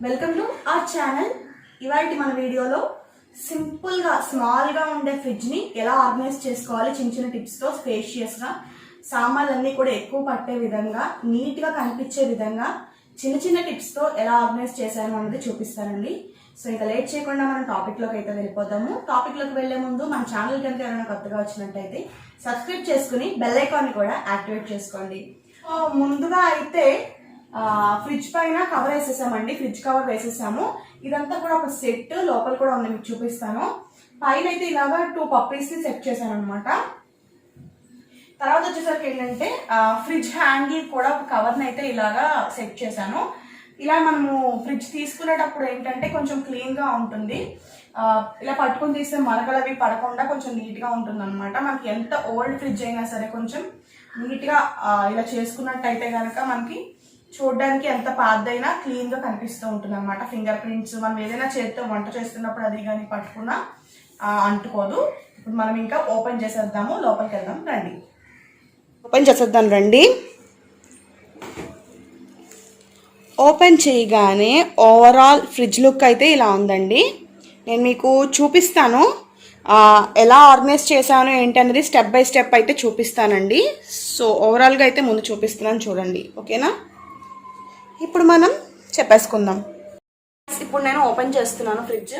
Welcome to our channel. ఇవాళ మన వీడియోలో సింపుల్గా స్మాల్గా ఉండే ఫ్రిడ్జ్ని ఎలా ఆర్గనైజ్ చేసుకోవాలి, చిన్న చిన్న టిప్స్తో స్పేషియస్గా సామాన్లన్నీ కూడా ఎక్కువ పట్టే విధంగా, నీట్గా కనిపించే విధంగా చిన్న చిన్న టిప్స్తో ఎలా ఆర్గనైజ్ చేశాను అనేది చూపిస్తానండి. సో ఇంకా లేట్ చేయకుండా మనం టాపిక్లోకి అయితే వెళ్ళిపోతాము. టాపిక్లోకి వెళ్లే ముందు మన ఛానల్ కనుక ఎవరైనా కొత్తగా వచ్చినట్టయితే సబ్స్క్రైబ్ చేసుకుని బెల్ ఐకాన్ని కూడా యాక్టివేట్ చేసుకోండి. ముందుగా అయితే ఫ్రిడ్జ్ పైన కవర్ వేసేసామండి, ఫ్రిడ్జ్ కవర్ వేసేసాము. ఇదంతా కూడా ఒక సెట్, లోపల కూడా ఉంది, మీకు చూపిస్తాను. పైన అయితే ఇలాగా 2 పప్పీస్ ని సెట్ చేశాను అనమాట. తర్వాత వచ్చేసరికి ఏంటంటే ఫ్రిడ్జ్ హ్యాండిల్ కూడా ఒక కవర్ ని అయితే ఇలాగా సెట్ చేశాను. ఇలా మనము ఫ్రిడ్జ్ తీసుకునేటప్పుడు ఏంటంటే కొంచెం క్లీన్ గా ఉంటుంది. ఇలా పట్టుకుని తీస్తే మరకలు అవి పడకుండా కొంచెం నీట్ గా ఉంటుంది అనమాట. మనకి ఎంత ఓల్డ్ ఫ్రిడ్జ్ అయినా సరే కొంచెం నీట్ గా ఇలా చేసుకున్నట్టయితే కనుక మనకి చూడడానికి ఎంత పాతదైనా క్లీన్ గా కనిపిస్తూ ఉంటుంది అనమాట. ఫింగర్ ప్రింట్స్ మనం ఏదైనా చేతితో వంట చేస్తున్నప్పుడు అది కానీ పట్టుకున్నా అంటుకోదు. ఇప్పుడు మనం ఇంకా ఓపెన్ చేసేద్దాము, లోపలికి వెళ్దాం రండి. ఓపెన్ చేసేద్దాం రండి. ఓపెన్ చేయగానే ఓవరాల్ ఫ్రిడ్జ్ లుక్ అయితే ఇలా ఉందండి. నేను మీకు చూపిస్తాను ఎలా ఆర్గనైజ్ చేశాను ఏంటి అనేది స్టెప్ బై స్టెప్ అయితే చూపిస్తానండి. సో ఓవరాల్గా అయితే ముందు చూపిస్తున్నాను చూడండి, ఓకేనా? ఇప్పుడు మనం చెప్పేసుకుందాం. ఇప్పుడు నేను ఓపెన్ చేస్తున్నాను ఫ్రిడ్జ్.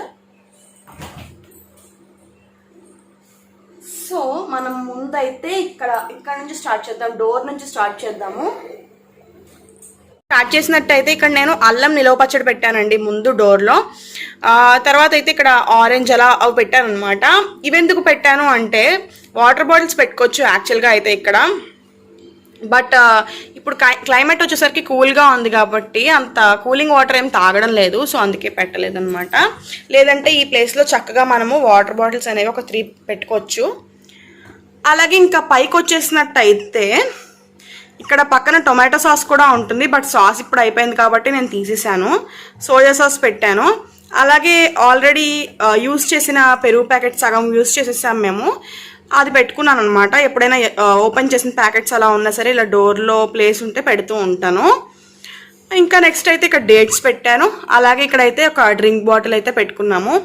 సో మనం ముందైతే ఇక్కడ నుంచి స్టార్ట్ చేద్దాం, డోర్ నుంచి స్టార్ట్ చేద్దాము. స్టార్ట్ చేసినట్టయితే ఇక్కడ నేను అల్లం నిలవ పచ్చడి పెట్టానండి ముందు డోర్లో. తర్వాత అయితే ఇక్కడ ఆరెంజ్ అలా అవి పెట్టాను అనమాట. ఇవెందుకు పెట్టాను అంటే వాటర్ బాటిల్స్ పెట్టుకోవచ్చు యాక్చువల్గా అయితే ఇక్కడ. బట్ ఇప్పుడు క్లైమేట్ వచ్చేసరికి కూల్గా ఉంది కాబట్టి అంత కూలింగ్ వాటర్ ఏం తాగడం లేదు, సో అందుకే పెట్టలేదు అనమాట. లేదంటే ఈ ప్లేస్లో చక్కగా మనము వాటర్ బాటిల్స్ అనేవి ఒక 3 పెట్టుకోవచ్చు. అలాగే ఇంకా పైకి వచ్చేసినట్టయితే ఇక్కడ పక్కన టొమాటో సాస్ కూడా ఉంటుంది, బట్ సాస్ ఇప్పుడు అయిపోయింది కాబట్టి నేను తీసేసాను. సోయా సాస్ పెట్టాను. అలాగే ఆల్రెడీ యూజ్ చేసిన పెరుగు ప్యాకెట్ సగం యూజ్ చేసేసాం మేము, అది పెట్టుకున్నాను అనమాట. ఎప్పుడైనా ఓపెన్ చేసిన ప్యాకెట్స్ అలా ఉన్నా సరే ఇలా డోర్లో ప్లేస్ ఉంటే పెడుతూ ఉంటాను. ఇంకా నెక్స్ట్ అయితే ఇక్కడ డేట్స్ పెట్టాను. అలాగే ఇక్కడైతే ఒక డ్రింక్ బాటిల్ అయితే పెట్టుకున్నాము.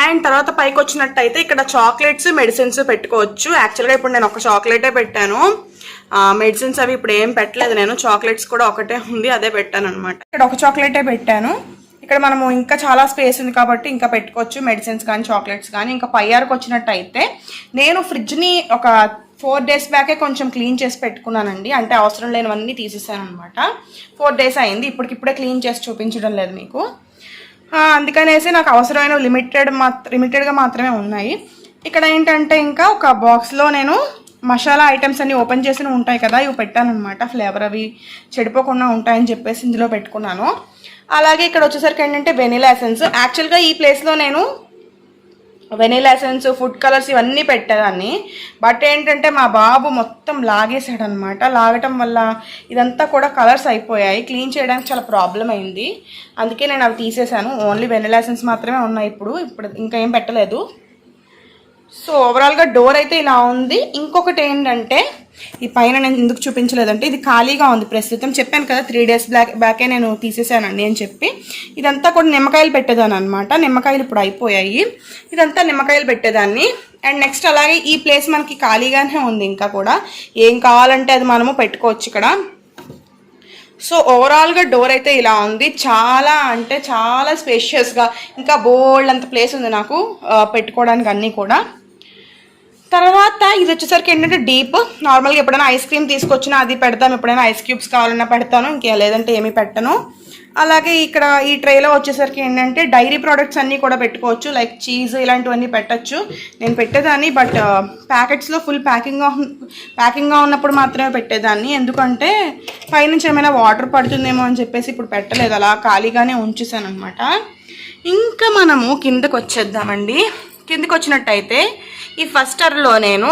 అండ్ తర్వాత పైకి వచ్చినట్టయితే ఇక్కడ చాక్లెట్స్, మెడిసిన్స్ పెట్టుకోవచ్చు. యాక్చువల్గా ఇప్పుడు నేను ఒక చాక్లెటే పెట్టాను, మెడిసిన్స్ అవి ఇప్పుడు ఏం పెట్టలేదు నేను. చాక్లెట్స్ కూడా ఒకటే ఉంది, అదే పెట్టాను అనమాట. ఇక్కడ ఒక చాక్లెటే పెట్టాను. ఇక్కడ మనము ఇంకా చాలా స్పేస్ ఉంది కాబట్టి ఇంకా పెట్టుకోవచ్చు, మెడిసిన్స్ కానీ చాక్లెట్స్ కానీ. ఇంకా పైకి వచ్చినట్టయితే నేను ఫ్రిడ్జ్ని ఒక 4 days బ్యాకే కొంచెం క్లీన్ చేసి పెట్టుకున్నానండి. అంటే అవసరం లేనివన్నీ తీసేసాను అనమాట. 4 days అయింది, ఇప్పటికిప్పుడే క్లీన్ చేసి చూపించడం లేదు మీకు. అందుకనేసి నాకు అవసరమైన లిమిటెడ్గా మాత్రమే ఉన్నాయి. ఇక్కడ ఏంటంటే ఇంకా ఒక బాక్స్లో నేను మసాలా ఐటమ్స్ అన్ని ఓపెన్ చేసి ఉంటాయి కదా, ఇవి పెట్టాను అనమాట. ఫ్లేవర్ అవి చెడిపోకుండా ఉంటాయని చెప్పేసి ఇందులో పెట్టుకున్నాను. అలాగే ఇక్కడ వచ్చేసరికి ఏంటంటే వెనిలా ఎసెన్స్. యాక్చువల్గా ఈ ప్లేస్లో నేను వెనిలా ఎసెన్స్, ఫుడ్ కలర్స్ ఇవన్నీ పెట్టేదాన్ని. బట్ ఏంటంటే మా బాబు మొత్తం లాగేసాడు అనమాట. లాగటం వల్ల ఇదంతా కూడా కలర్స్ అయిపోయాయి, క్లీన్ చేయడానికి చాలా ప్రాబ్లం అయింది. అందుకే నేను అవి తీసేసాను. ఓన్లీ వెనిలా ఎసెన్స్ మాత్రమే ఉన్నాయి ఇప్పుడు ఇంకా ఏం పెట్టలేదు. సో ఓవరాల్గా డోర్ అయితే ఇలా ఉంది. ఇంకొకటి ఏంటంటే ఈ పైన నేను ఎందుకు చూపించలేదంటే ఇది ఖాళీగా ఉంది ప్రస్తుతం. చెప్పాను కదా 3 days బ్యాకే నేను తీసేసానండి అని చెప్పి. ఇదంతా కూడా నిమ్మకాయలు పెట్టేదాన్ని అనమాట. నిమ్మకాయలు ఇప్పుడు అయిపోయాయి, ఇదంతా నిమ్మకాయలు పెట్టేదాన్ని. అండ్ నెక్స్ట్ అలాగే ఈ ప్లేస్ మనకి ఖాళీగానే ఉంది, ఇంకా కూడా ఏం కావాలంటే అది మనము పెట్టుకోవచ్చు ఇక్కడ. సో ఓవరాల్గా డోర్ అయితే ఇలా ఉంది. చాలా అంటే చాలా స్పేషియస్గా, ఇంకా బోల్డ్ అంత ప్లేస్ ఉంది నాకు పెట్టుకోవడానికి అన్నీ కూడా. తర్వాత ఇది వచ్చేసరికి ఏంటంటే డీప్. నార్మల్గా ఎప్పుడైనా ఐస్ క్రీమ్ తీసుకొచ్చినా అది పెడతాను, ఎప్పుడైనా ఐస్ క్యూబ్స్ కావాలన్నా పెడతాను, ఇంకే లేదంటే ఏమీ పెట్టను. అలాగే ఇక్కడ ఈ ట్రేలో వచ్చేసరికి ఏంటంటే డైరీ ప్రోడక్ట్స్ అన్నీ కూడా పెట్టుకోవచ్చు, లైక్ చీజ్ ఇలాంటివన్నీ పెట్టచ్చు. నేను పెట్టేదాన్ని, బట్ ప్యాకెట్స్లో ఫుల్ ప్యాకింగ్గా ఉన్నప్పుడు మాత్రమే పెట్టేదాన్ని. ఎందుకంటే పైనుంచి ఏమైనా వాటర్ పడుతుందేమో అని చెప్పేసి ఇప్పుడు పెట్టలేదు, అలా ఖాళీగానే ఉంచేసాను అనమాట. ఇంకా మనము కిందకు వచ్చేద్దామండి. కిందకి వచ్చినట్టయితే ఈ ఫస్ట్ అవర్లో నేను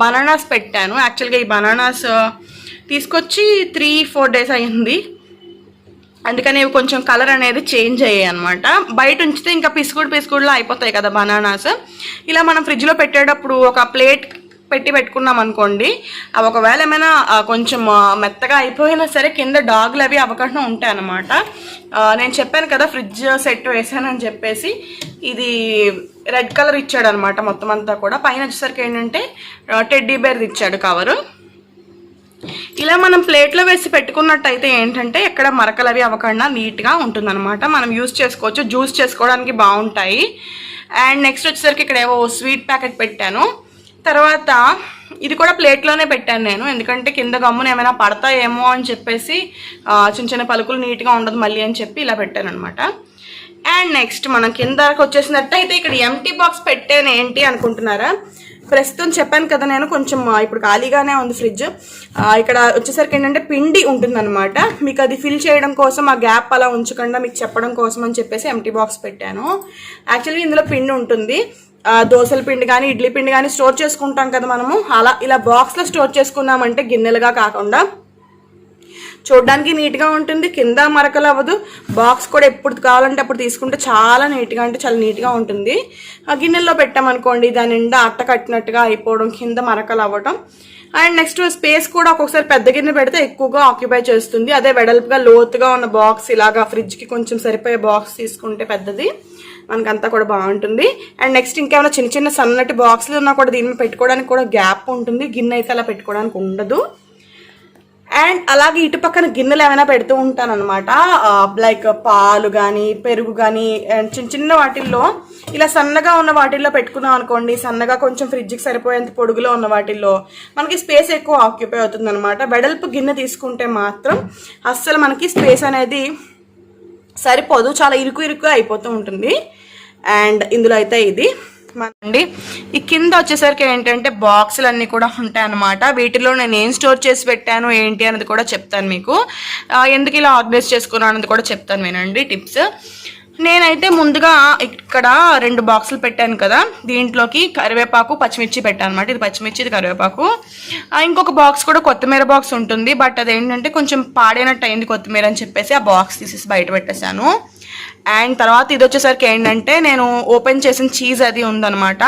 బనానాస్ పెట్టాను. యాక్చువల్గా ఈ బనానాస్ తీసుకొచ్చి 3-4 days అయింది, అందుకని ఇవి కొంచెం కలర్ అనేది చేంజ్ అయ్యాయి అనమాట. బయట ఉంచితే ఇంకా పిసుకుడులా అయిపోతాయి కదా బనానాస్. ఇలా మనం ఫ్రిడ్జ్లో పెట్టేటప్పుడు ఒక ప్లేట్ పెట్టుకున్నాం అనుకోండి, అవి ఒకవేళ ఏమైనా కొంచెం మెత్తగా అయిపోయినా సరే కింద డాగులు అవి అవకాశం ఉంటాయి అన్నమాట. నేను చెప్పాను కదా ఫ్రిడ్జ్ సెట్ వేసానని చెప్పేసి, ఇది రెడ్ కలర్ ఇచ్చాడు అనమాట మొత్తం అంతా కూడా. పైన వచ్చేసరికి ఏంటంటే టెడ్డీ బేర్ది ఇచ్చాడు కవరు. ఇలా మనం ప్లేట్లో వేసి పెట్టుకున్నట్టయితే ఏంటంటే ఎక్కడ మరకలు అవి అవ్వకుండా నీట్గా ఉంటుందన్నమాట. మనం యూజ్ చేసుకోవచ్చు, జ్యూస్ చేసుకోవడానికి బాగుంటాయి. అండ్ నెక్స్ట్ వచ్చేసరికి ఇక్కడ ఏవో స్వీట్ ప్యాకెట్ పెట్టాను. తర్వాత ఇది కూడా ప్లేట్లోనే పెట్టాను నేను, ఎందుకంటే కింద గమ్మున ఏమైనా పడతాయేమో అని చెప్పేసి చిన్న చిన్న పలుకులు నీట్గా ఉండదు మళ్ళీ అని చెప్పి ఇలా పెట్టాను అనమాట. అండ్ నెక్స్ట్ మనం కిందకి వచ్చేసినట్టయితే ఇక్కడ ఎంటీ బాక్స్ పెట్టాను. ఏంటి అనుకుంటున్నారా? ప్రస్తుతం చెప్పాను కదా నేను కొంచెం ఇప్పుడు ఖాళీగానే ఉంది ఫ్రిడ్జ్. ఇక్కడ వచ్చేసరికి ఏంటంటే పిండి ఉంటుందన్నమాట. మీకు అది ఫిల్ చేయడం కోసం ఆ గ్యాప్ అలా ఉంచకుండా మీకు చెప్పడం కోసం అని చెప్పేసి ఎంటీ బాక్స్ పెట్టాను. యాక్చువల్లీ ఇందులో పిండి ఉంటుంది, దోశల పిండి కానీ ఇడ్లీ పిండి కానీ స్టోర్ చేసుకుంటాం కదా మనము, అలా ఇలా బాక్స్లో స్టోర్ చేసుకున్నామంటే గిన్నెలుగా కాకుండా చూడడానికి నీట్గా ఉంటుంది, కింద మరకలు అవ్వదు. బాక్స్ కూడా ఎప్పుడు కావాలంటే అప్పుడు తీసుకుంటే చాలా నీట్గా అంటే చాలా నీట్గా ఉంటుంది. ఆ గిన్నెల్లో పెట్టామనుకోండి దాని నిండా అట్ట కట్టినట్టుగా అయిపోవడం, కింద మరకలు అవ్వడం. అండ్ నెక్స్ట్ స్పేస్ కూడా ఒక్కొక్కసారి పెద్ద గిన్నె పెడితే ఎక్కువగా ఆక్యుపై చేస్తుంది. అదే వెడల్పుగా లోతుగా ఉన్న బాక్స్ ఇలాగా ఫ్రిడ్జ్కి కొంచెం సరిపోయే బాక్స్ తీసుకుంటే పెద్దది మనకంతా కూడా బాగుంటుంది. అండ్ నెక్స్ట్ ఇంకేమైనా చిన్న చిన్న సన్నటి బాక్స్లు ఉన్నా కూడా దీన్ని పెట్టుకోవడానికి కూడా గ్యాప్ ఉంటుంది, గిన్నె అయితే అలా పెట్టుకోవడానికి ఉండదు. అండ్ అలాగే ఇటు పక్కన గిన్నెలు ఏమైనా పెడుతూ ఉంటాను అనమాట, లైక్ పాలు కానీ పెరుగు కానీ చిన్న చిన్న వాటిల్లో ఇలా సన్నగా ఉన్న వాటిల్లో పెట్టుకున్నాం అనుకోండి, సన్నగా కొంచెం ఫ్రిడ్జ్కి సరిపోయేంత పొడుగులో ఉన్న వాటిల్లో మనకి స్పేస్ ఎక్కువ ఆక్యుపై అవుతుంది అనమాట. వెడల్పు గిన్నె తీసుకుంటే మాత్రం అస్సలు మనకి స్పేస్ అనేది సరిపోదు, చాలా ఇరుకు అయిపోతూ ఉంటుంది. అండ్ ఇందులో అయితే ఇది అండి. ఈ కింద వచ్చేసరికి ఏంటంటే బాక్సులు అన్నీ కూడా ఉంటాయి అన్నమాట. వీటిలో నేను ఏం స్టోర్ చేసి పెట్టాను ఏంటి అనేది కూడా చెప్తాను మీకు, ఎందుకు ఇలా ఆర్గనైజ్ చేసుకున్నాను అనేది కూడా చెప్తాను వినండి టిప్స్. నేనైతే ముందుగా ఇక్కడ 2 బాక్సులు పెట్టాను కదా, దీంట్లోకి కరివేపాకు పచ్చిమిర్చి పెట్టాను అనమాట. ఇది పచ్చిమిర్చి, ఇది కరివేపాకు. ఇంకొక బాక్స్ కూడా కొత్తిమీర బాక్స్ ఉంటుంది, బట్ అదేంటంటే కొంచెం పాడైనట్టు అయింది కొత్తిమీర అని చెప్పేసి ఆ బాక్స్ తీసేసి బయట పెట్టేశాను. అండ్ తర్వాత ఇది వచ్చేసరికి ఏంటంటే నేను ఓపెన్ చేసిన చీజ్ అది ఉందన్నమాట,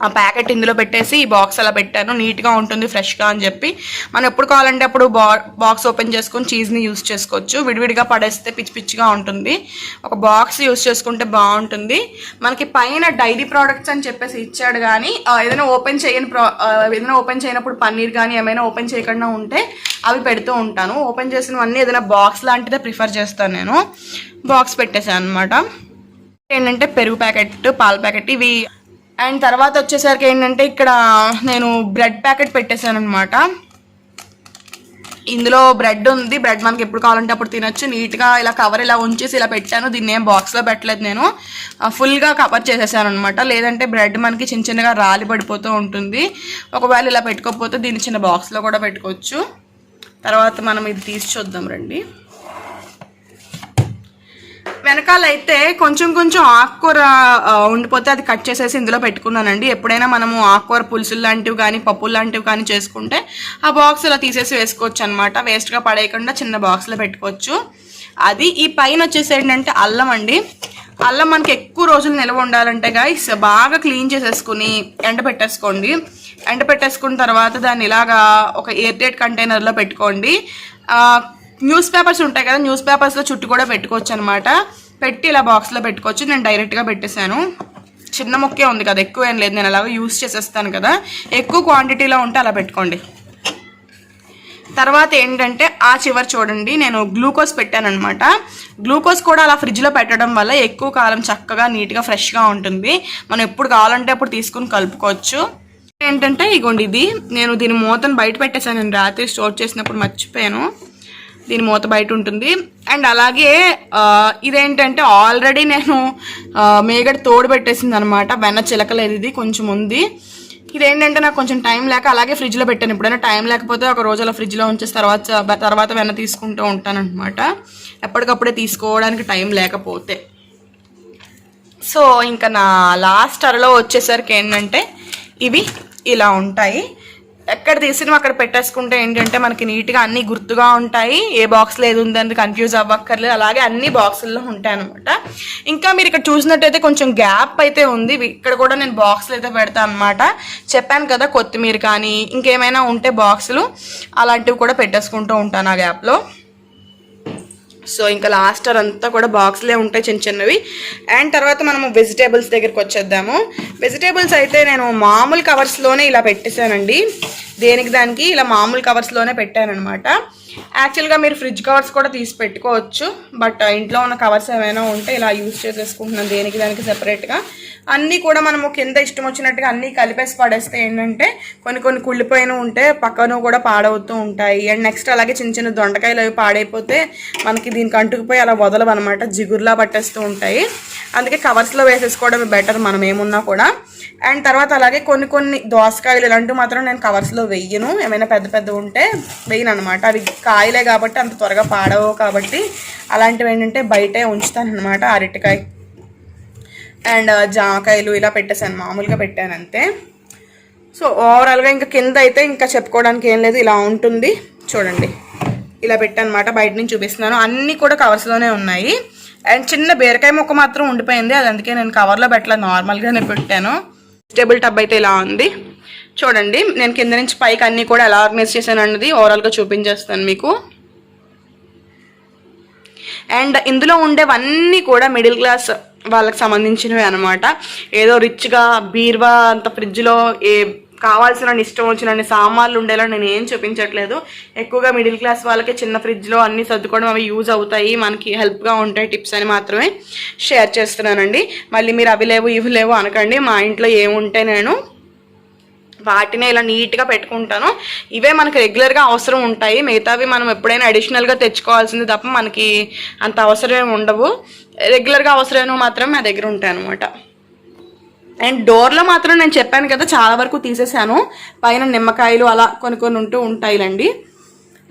ఆ ప్యాకెట్ ఇందులో పెట్టేసి ఈ బాక్స్ అలా పెట్టాను. నీట్గా ఉంటుంది ఫ్రెష్గా అని చెప్పి, మనం ఎప్పుడు కావాలంటే అప్పుడు బాక్స్ ఓపెన్ చేసుకొని చీజ్ని యూస్ చేసుకోవచ్చు. విడివిడిగా పడేస్తే పిచ్చి పిచ్చిగా ఉంటుంది, ఒక బాక్స్ యూస్ చేసుకుంటే బాగుంటుంది. మనకి పైన డైరీ ప్రోడక్ట్స్ అని చెప్పేసి ఇచ్చాడు, కానీ ఏదైనా ఓపెన్ చేయనప్పుడు పన్నీర్ కానీ ఏమైనా ఓపెన్ చేయకుండా ఉంటే అవి పెడుతూ ఉంటాను. ఓపెన్ చేసినవన్నీ ఏదైనా బాక్స్ లాంటిదే ప్రిఫర్ చేస్తాను నేను. బాక్స్ పెట్టేసాను అనమాట. ఏంటంటే పెరుగు ప్యాకెట్, పాల ప్యాకెట్ ఇవి. అండ్ తర్వాత వచ్చేసరికి ఏంటంటే ఇక్కడ నేను బ్రెడ్ ప్యాకెట్ పెట్టేశాను అనమాట. ఇందులో బ్రెడ్ ఉంది, బ్రెడ్ మనకి ఎప్పుడు కావాలంటే అప్పుడు తినొచ్చు. నీట్గా ఇలా కవర్ ఇలా ఉంచేసి ఇలా పెట్టాను, దీన్ని ఏం బాక్స్లో పెట్టలేదు నేను, ఫుల్గా కవర్ చేసేసాను అనమాట. లేదంటే బ్రెడ్ మనకి చిన్న చిన్నగా రాలి పడిపోతూ ఉంటుంది. ఒకవేళ ఇలా పెట్టుకోకపోతే దీన్ని చిన్న బాక్స్లో కూడా పెట్టుకోవచ్చు. తర్వాత మనం ఇది తీసి చూద్దాం రండి. వెనకాలైతే కొంచెం ఆకుకూర ఉండిపోతే అది కట్ చేసేసి ఇందులో పెట్టుకున్నానండి. ఎప్పుడైనా మనము ఆకుకూర పులుసులు లాంటివి కానీ పప్పులు లాంటివి కానీ చేసుకుంటే ఆ బాక్స్ ఇలా తీసేసి వేసుకోవచ్చు అనమాట. వేస్ట్గా పడేయకుండా చిన్న బాక్స్లో పెట్టుకోవచ్చు. అది ఈ పైన వచ్చేసి ఏంటంటే అల్లం అండి. అల్లం మనకి ఎక్కువ రోజులు నిల్వ ఉండాలంటే గైస్ బాగా క్లీన్ చేసేసుకుని ఎండబెట్టేసుకోండి. ఎండబెట్టేసుకున్న తర్వాత దాన్ని ఇలాగా ఒక ఎయిర్ టైట్ కంటైనర్లో పెట్టుకోండి. న్యూస్ పేపర్స్ ఉంటాయి కదా, న్యూస్ పేపర్స్లో చుట్టూ కూడా పెట్టుకోవచ్చు అనమాట. పెట్టి ఇలా బాక్స్లో పెట్టుకోవచ్చు. నేను డైరెక్ట్గా పెట్టేశాను, చిన్న మొక్కే ఉంది కదా, ఎక్కువ ఏం లేదు, నేను అలాగే యూస్ చేసేస్తాను కదా. ఎక్కువ క్వాంటిటీలో ఉంటే అలా పెట్టుకోండి. తర్వాత ఏంటంటే ఆ చివరి చూడండి, నేను గ్లూకోజ్ పెట్టాను అనమాట. గ్లూకోజ్ కూడా అలా ఫ్రిడ్జ్లో పెట్టడం వల్ల ఎక్కువ కాలం చక్కగా నీట్గా ఫ్రెష్గా ఉంటుంది. మనం ఎప్పుడు కావాలంటే అప్పుడు తీసుకుని కలుపుకోవచ్చు. ఏంటంటే ఇగోండి, ఇది నేను దీని మూతను బయట పెట్టేశాను. నేను రాత్రి స్టోర్ చేసినప్పుడు మర్చిపోయాను, దీని మూత బయట ఉంటుంది. అండ్ అలాగే ఇదేంటంటే ఆల్రెడీ నేను మేగడ తోడు పెట్టేసింది అనమాట, వెన్న చిలకలేదు, ఇది కొంచెం ఉంది. ఇదేంటంటే నాకు కొంచెం టైం లేక అలాగే ఫ్రిడ్జ్లో పెట్టాను. ఎప్పుడైనా టైం లేకపోతే ఒక రోజు అలా ఫ్రిడ్జ్లో ఉంచేసి తర్వాత వెన్న తీసుకుంటూ ఉంటాను అనమాట, ఎప్పటికప్పుడే తీసుకోవడానికి టైం లేకపోతే. సో ఇంకా నా లాస్ట్ అరలో వచ్చేసరికి ఏంటంటే ఇవి ఇలా ఉంటాయి. ఎక్కడ తీసినా అక్కడ పెట్టేసుకుంటే ఏంటంటే మనకి నీట్గా అన్నీ గుర్తుగా ఉంటాయి. ఏ బాక్స్లో ఏది ఉందని కన్ఫ్యూజ్ అవ్వక్కర్లేదు. అలాగే అన్ని బాక్సుల్లో ఉంటాయి అనమాట. ఇంకా మీరు ఇక్కడ చూసినట్టయితే కొంచెం గ్యాప్ అయితే ఉంది. ఇక్కడ కూడా నేను బాక్సులు అయితే పెడతాను అనమాట. చెప్పాను కదా, కొత్తిమీర కానీ ఇంకేమైనా ఉంటే బాక్సులు అలాంటివి కూడా పెట్టేసుకుంటూ ఉంటాను ఆ గ్యాప్లో. సో ఇంకా లాస్ట్ అంతా కూడా బాక్స్లే ఉంటాయి చిన్న చిన్నవి. అండ్ తర్వాత మనము వెజిటేబుల్స్ దగ్గరికి వచ్చేద్దాము. వెజిటేబుల్స్ అయితే నేను మామూలు కవర్స్లోనే ఇలా పెట్టేశానండి. దేనికి దానికి ఇలా మామూలు కవర్స్లోనే పెట్టానమాట. యాక్చువల్గా మీరు ఫ్రిడ్జ్ కవర్స్ కూడా తీసి పెట్టుకోవచ్చు. బట్ ఇంట్లో ఉన్న కవర్స్ ఏమైనా ఉంటే ఇలా యూజ్ చేసేసుకుంటున్నాను దేనికి దానికి సెపరేట్గా. అన్నీ కూడా మనము కింద ఇష్టం వచ్చినట్టుగా అన్నీ కలిపేసి పడేస్తే ఏంటంటే కొన్ని కుళ్ళిపోయిన ఉంటే పక్కన కూడా పాడవుతూ ఉంటాయి. అండ్ నెక్స్ట్ అలాగే చిన్న చిన్న దొండకాయలు అవి పాడైపోతే మనకి దీనికి అంటుకుపోయి అలా వదలవు అనమాట, జిగురులా పట్టేస్తూ ఉంటాయి. అందుకే కవర్స్లో వేసేసుకోవడం బెటర్ మనం ఏమున్నా కూడా. అండ్ తర్వాత అలాగే కొన్ని దోసకాయలు ఇలాంటివి మాత్రం నేను కవర్స్లో వెయ్యను. ఏమైనా పెద్ద ఉంటే వెయ్యను అనమాట. అవి కాయలే కాబట్టి అంత త్వరగా పాడవు కాబట్టి అలాంటివి ఏంటంటే బయటే ఉంచుతాను అనమాట. అరటికాయ అండ్ జామకాయలు ఇలా పెట్టేసాను, మామూలుగా పెట్టాను అంతే. సో ఓవరాల్గా ఇంకా కింద అయితే ఇంకా చెప్పుకోవడానికి ఏం లేదు, ఇలా ఉంటుంది చూడండి. ఇలా పెట్టానమాట, బయట నుంచి చూపిస్తున్నాను. అన్నీ కూడా కవర్స్లోనే ఉన్నాయి. అండ్ చిన్న బీరకాయ ముక్క మాత్రం ఉండిపోయింది, అది అందుకే నేను కవర్లో పెట్టలేదు, నార్మల్గానే పెట్టాను. వెజిటేబుల్ టబ్ అయితే ఇలా ఉంది చూడండి. నేను కింద నుంచి పైకి అన్నీ కూడా ఎలా ఆర్గనైజ్ చేశాను అన్నది ఓవరాల్గా చూపించేస్తాను మీకు. అండ్ ఇందులో ఉండేవన్నీ కూడా మిడిల్ క్లాస్ వాళ్ళకి సంబంధించినవి అనమాట. ఏదో రిచ్గా బీర్వా అంత ఫ్రిడ్జ్లో ఏ కావాల్సిన ఇష్టం వచ్చిన సామాన్లు ఉండేలా నేను ఏం చూపించట్లేదు. ఎక్కువగా మిడిల్ క్లాస్ వాళ్ళకి చిన్న ఫ్రిడ్జ్లో అన్నీ సర్దుకోవడం అవి యూజ్ అవుతాయి, మనకి హెల్ప్గా ఉంటాయి టిప్స్ అని మాత్రమే షేర్ చేస్తున్నానండి. మళ్ళీ మీరు అవి లేవు ఇవి లేవు అనకండి. మా ఇంట్లో ఏముంటే నేను వాటినే ఇలా నీట్గా పెట్టుకుంటాను. ఇవే మనకి రెగ్యులర్గా అవసరం ఉంటాయి, మిగతావి మనం ఎప్పుడైనా అడిషనల్గా తెచ్చుకోవాల్సింది తప్ప మనకి అంత అవసరం ఉండవు. రెగ్యులర్గా అవసరమైన మాత్రం నా దగ్గర ఉంటాయి అనమాట. అండ్ డోర్లో మాత్రం నేను చెప్పాను కదా చాలా వరకు తీసేసాను. పైన నిమ్మకాయలు అలా కొన్ని ఉంటూ ఉంటాయిలండి.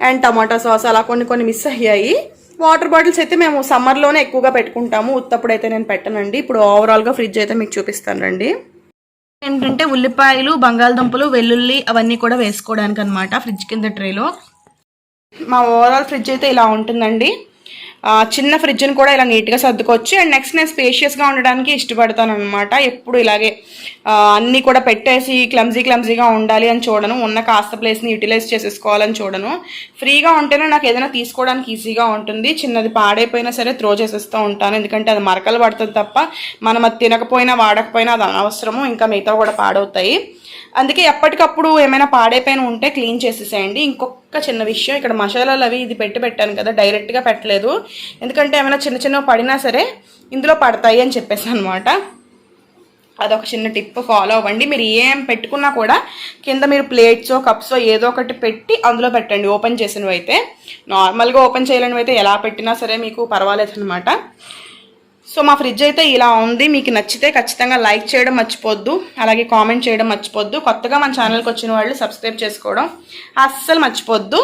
అండ్ టమాటా సాస్ అలా కొన్ని మిస్ అయ్యాయి. వాటర్ బాటిల్స్ అయితే మేము సమ్మర్లోనే ఎక్కువగా పెట్టుకుంటాము, ఉత్తప్పుడు అయితే నేను పెట్టనండి. ఇప్పుడు ఓవరాల్గా ఫ్రిడ్జ్ అయితే మీకు చూపిస్తాను రండి. ఏంటంటే ఉల్లిపాయలు, బంగాళదుంపలు, వెల్లుల్లి అవన్నీ కూడా వేసుకోవడానికి అనమాట ఫ్రిడ్జ్ కింద ట్రేలో. మా ఓవరాల్ ఫ్రిడ్జ్ అయితే ఇలా ఉంటుందండి. చిన్న ఫ్రిడ్జ్ని కూడా ఇలా నీట్గా సర్దుకోవచ్చు. అండ్ నెక్స్ట్ నేను స్పేషియస్గా ఉండడానికి ఇష్టపడతాను అనమాట. ఎప్పుడు ఇలాగే అన్నీ కూడా పెట్టేసి క్లమ్జీగా ఉండాలి అని చూడను, ఉన్న కాస్త ప్లేస్ని యూటిలైజ్ చేసేసుకోవాలని చూడను. ఫ్రీగా ఉంటేనే నాకు ఏదైనా తీసుకోవడానికి ఈజీగా ఉంటుంది. చిన్నది పాడైపోయినా సరే త్రో చేసేస్తూ ఉంటాను, ఎందుకంటే అది మరకలు పడుతుంది తప్ప మనం అది తినకపోయినా వాడకపోయినా అది అనవసరము, ఇంకా మిగతా కూడా పాడవుతాయి. అందుకే ఎప్పటికప్పుడు ఏమైనా పాడైపోయిన ఉంటే క్లీన్ చేసేసేయండి. ఇంకొక చిన్న విషయం, ఇక్కడ మసాలాలు అవి ఇది పెట్టాను కదా, డైరెక్ట్గా పెట్టలేదు, ఎందుకంటే ఏమైనా చిన్న పడినా సరే ఇందులో పడతాయి అని చెప్పేసి అనమాట. అదొక చిన్న టిప్ ఫాలో అవ్వండి. మీరు ఏం పెట్టుకున్నా కూడా కింద మీరు ప్లేట్సో కప్సో ఏదో ఒకటి పెట్టి అందులో పెట్టండి. ఓపెన్ చేసినవి అయితే, నార్మల్గా ఓపెన్ చేయలేనివి అయితే ఎలా పెట్టినా సరే మీకు పర్వాలేదు అనమాట. సో మా ఫ్రిడ్జ్ అయితే ఇలా ఉంది. మీకు నచ్చితే ఖచ్చితంగా లైక్ చేయడం మర్చిపోద్దు, అలాగే కామెంట్ చేయడం మర్చిపోద్దు. కొత్తగా మన ఛానల్కి వచ్చిన వాళ్ళు సబ్స్క్రైబ్ చేసుకోవడం అస్సలు మర్చిపోద్దు.